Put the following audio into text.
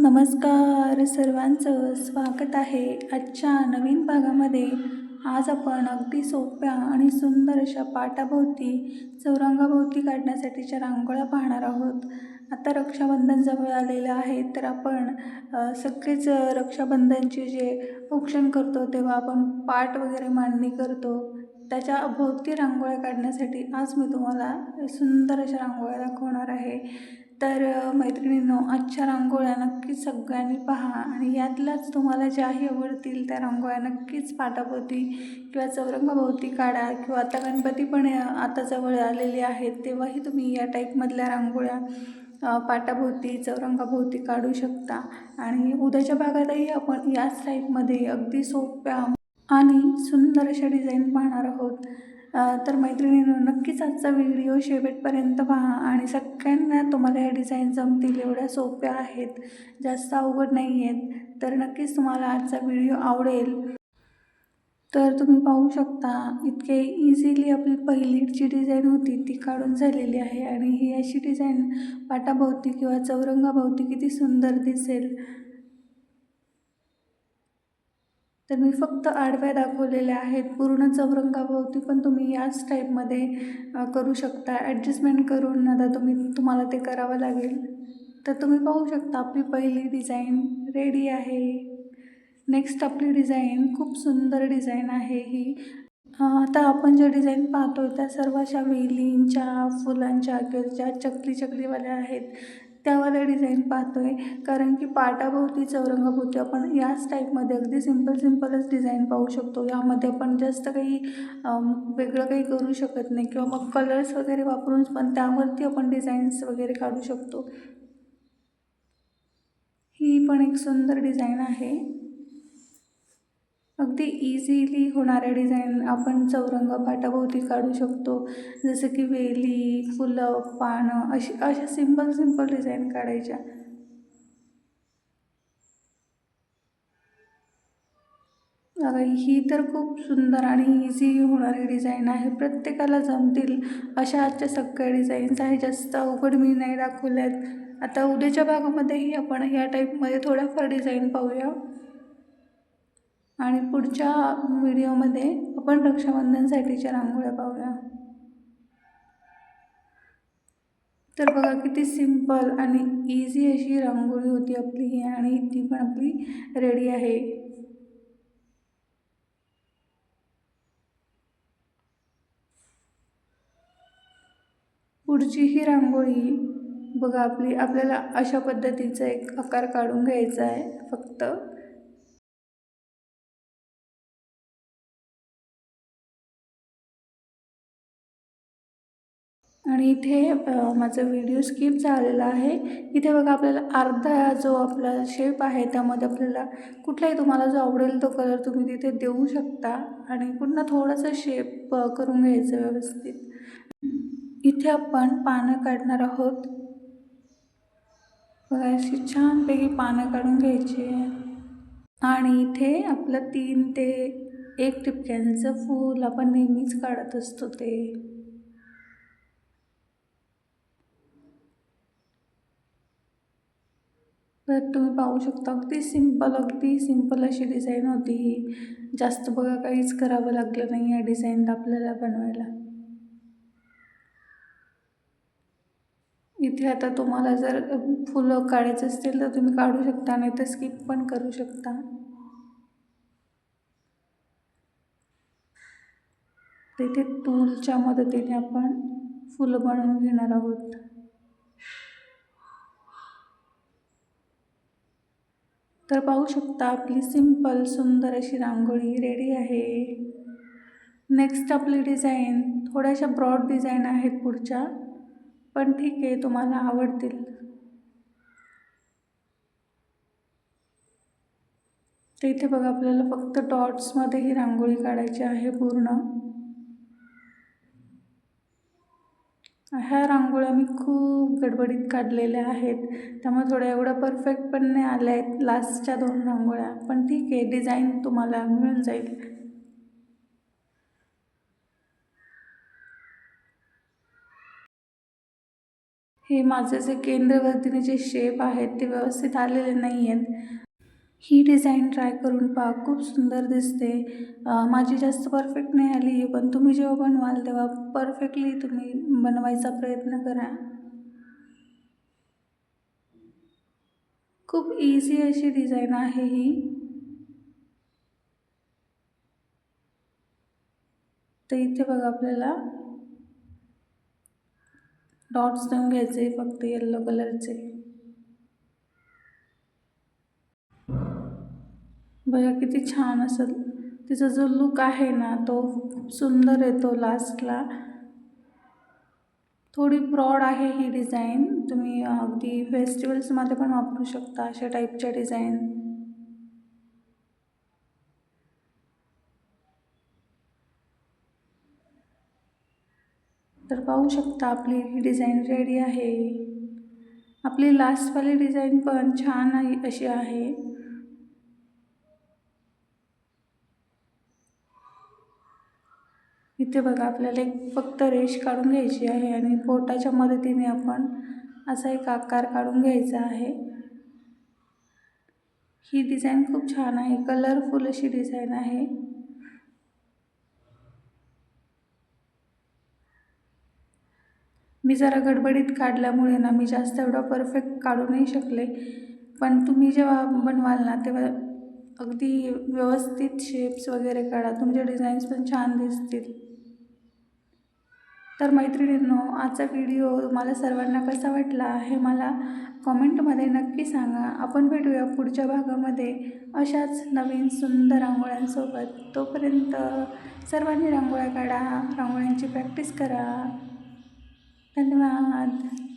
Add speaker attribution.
Speaker 1: नमस्कार सर्वांचं स्वागत आहे आजच्या नवीन भागामध्ये. आज आपण अगदी सोप्या आणि सुंदर अशा पाटाभोवती चौरंगाभोवती काढण्यासाठीच्या रांगोळ्या पाहणार आहोत. आता रक्षाबंधन जवळ आलेलं आहे, तर आपण सगळेच रक्षाबंधनचे जे औक्षण करतो तेव्हा आपण पाट वगैरे मांडणी करतो. त्याच्या भोवती रांगोळ्या काढण्यासाठी आज मी तुम्हाला सुंदर अशा रांगोळ्या दाखवणार आहे. तर मैत्रिणींनो, आजच्या रांगोळ्या नक्कीच सगळ्यांनी पहा आणि यातल्याच तुम्हाला ज्याही आवडतील त्या रांगोळ्या नक्कीच पाटाभोवती किंवा चौरंगाभोवती काढा. किंवा आता गणपती पण आता जवळ आलेले आहेत, तेव्हाही तुम्ही या टाईपमधल्या रांगोळ्या पाटाभोवती चौरंगाभोवती काढू शकता. आणि उद्याच्या भागातही आपण याच टाईपमध्ये अगदी सोप्या आणि सुंदर अशा डिझाईन पाहणार आहोत. तर मैत्रिणींनो, नक्कीच आजचा व्हिडिओ शेवटपर्यंत पहा आणि सगळ्यांना तुम्हाला ह्या डिझाईन जमतील एवढ्या सोप्या आहेत, जास्त अवघड नाही आहेत. तर नक्कीच तुम्हाला आजचा व्हिडिओ आवडेल. तर तुम्ही पाहू शकता, इतके इझिली आपली पहिली जी डिझाईन होती ती काढून झालेली आहे आणि ही अशी डिझाईन पाटाभोवती किंवा चौरंगाभोवती किती सुंदर दिसेल. तर मी फक्त आडव्या दाखवलेल्या आहेत. पूर्ण चौरंगाभोवती पण तुम्ही याच टाईपमध्ये करू शकता. ॲडजस्टमेंट करून आता तुम्हाला ते करावं लागेल. तर तुम्ही पाहू शकता, आपली पहिली डिझाईन रेडी आहे. नेक्स्ट आपली डिझाईन खूप सुंदर डिझाईन आहे ही. आता आपण ज्या डिझाईन पाहतो त्या सर्व अशा वेलींच्या, फुलांच्या किंवा ज्या चकलीवाल्या आहेत त्यावाल्या डिझाईन पाहतो आहे. कारण की पाटाभोवती चौरंगाभोवती आपण याच टाईपमध्ये अगदी सिंपलच डिझाईन पाहू शकतो. यामध्ये आपण जास्त काही वेगळं काही करू शकत नाही किंवा मग कलर्स वगैरे वापरून पण त्यावरती आपण डिझाईन्स वगैरे काढू शकतो. ही पण एक सुंदर डिझाईन आहे. अगदी इझिली होणाऱ्या डिझाईन आपण चौरंग पाटाभोवती काढू शकतो. जसं की वेली, फुलं, पानं अशा सिंपल डिझाईन काढायच्या. ही तर खूप सुंदर आणि इझी होणारी डिझाईन आहे. प्रत्येकाला जमतील अशा आजच्या सगळ्या डिझाईन्स आहे. जास्त अवघड मी नाही दाखवल्यात. आता उद्याच्या भागामध्येही आपण ह्या टाईपमध्ये थोड्याफार डिझाईन पाहूया आणि पुढच्या व्हिडिओमध्ये आपण रक्षाबंधनसाठीच्या रांगोळ्या पाहूया. तर बघा, किती सिंपल आणि इझी अशी रांगोळी होती आपली ही आणि ती पण आपली रेडी आहे. पुढची ही रांगोळी बघा, आपल्याला अशा पद्धतीचा एक आकार काढून घ्यायचा आहे फक्त. आणि इथे माझा व्हिडिओ स्किप झालेला आहे. इथे बघा, आपल्याला अर्धा जो आपला शेप आहे त्यामध्ये आपल्याला कुठलाही तुम्हाला जो आवडेल तो कलर तुम्ही तिथे देऊ शकता आणि पुन्हा थोडासा शेप करून घ्यायचं व्यवस्थित. इथे आपण पानं काढणार आहोत. बघा, अशी छानपैकी पानं काढून घ्यायची आहे आणि इथे आपलं 3 ते 1 ठिपक्यांचं फूल आपण नेहमीच काढत असतो ते. तर तुम्ही पाहू शकता, अगदी सिंपल अशी डिझाईन होती ही. जास्त बघा काहीच करावं लागलं नाही या डिझाईनला आपल्याला बनवायला. इथे आता तुम्हाला जर फुलं काढायचं असतील तर तुम्ही काढू शकता, नाही तर स्किप पण करू शकता. इथे टूलच्या मदतीने आपण फुलं बनवून घेणार आहोत. तर पाहू शकता, आपली सिंपल सुंदर अशी रांगोळी रेडी आहे. नेक्स्ट आपली डिझाईन थोड्याशा ब्रॉड डिझाईन आहेत पुढच्या, पण ठीक आहे, तुम्हाला आवडतील. तर इथे बघा, आपल्याला फक्त डॉट्समध्ये ही रांगोळी काढायची आहे पूर्ण. ह्या रांगोळ्या मी खूप गडबडीत काढलेल्या आहेत, त्यामुळे थोड्या एवढ्या परफेक्ट पण नाही आल्या आहेत लास्टच्या 2 रांगोळ्या, पण ठीक आहे, डिझाईन तुम्हाला मिळून जाईल. हे माझे जे केंद्रवरतीने जे शेप आहेत ते व्यवस्थित आलेले नाही आहेत. ही डिझाईन ट्राय करून पहा, खूप सुंदर दिसते. माझी जास्त परफेक्ट नाही आली, पण तुम्ही जेव्हा बनवाल तेव्हा परफेक्टली तुम्ही बनवायचा प्रयत्न करा. खूप इझी अशी डिझाईन आहे ही. तर इथे बघा आपल्याला डॉट्स देऊन घ्यायचे फक्त येल्लो कलरचे. बघा किती छान असं तिचा जो लुक आहे ना तो खूप सुंदर येतो लास्टला. थोडी ब्रॉड आहे ही डिझाईन. तुम्ही अगदी फेस्टिवल्समध्ये पण वापरू शकता अशा टाईपच्या डिझाईन. तर पाहू शकता आपली ही डिझाईन रेडी आहे. आपली लास्टवाली डिझाईन पण छान अशी आहे. इथे बघा आपल्याला एक फक्त रेष काढून घ्यायची आहे आणि बोटाच्या मदतीने आपण असा एक आकार काढून घ्यायचा आहे. ही डिझाईन खूप छान आहे, कलरफुल अशी डिझाईन आहे. मी जरा गडबडीत काढल्यामुळे ना मी जास्त एवढं परफेक्ट काढू नाही शकले, पण तुम्ही जेव्हा बनवाल ना तेव्हा अगदी व्यवस्थित शेप्स वगैरे काढा, तुमचे डिझाईन्स पण छान दिसतील. तर मैत्रिणींनो, आजचा व्हिडिओ तुम्हाला सर्वांना कसा वाटला हे मला कॉमेंटमध्ये नक्की सांगा. आपण भेटूया पुढच्या भागामध्ये अशाच नवीन सुंदर रांगोळ्यांसोबत. तोपर्यंत सर्वांनी रांगोळ्या काढा, रांगोळ्यांची प्रॅक्टिस करा. धन्यवाद.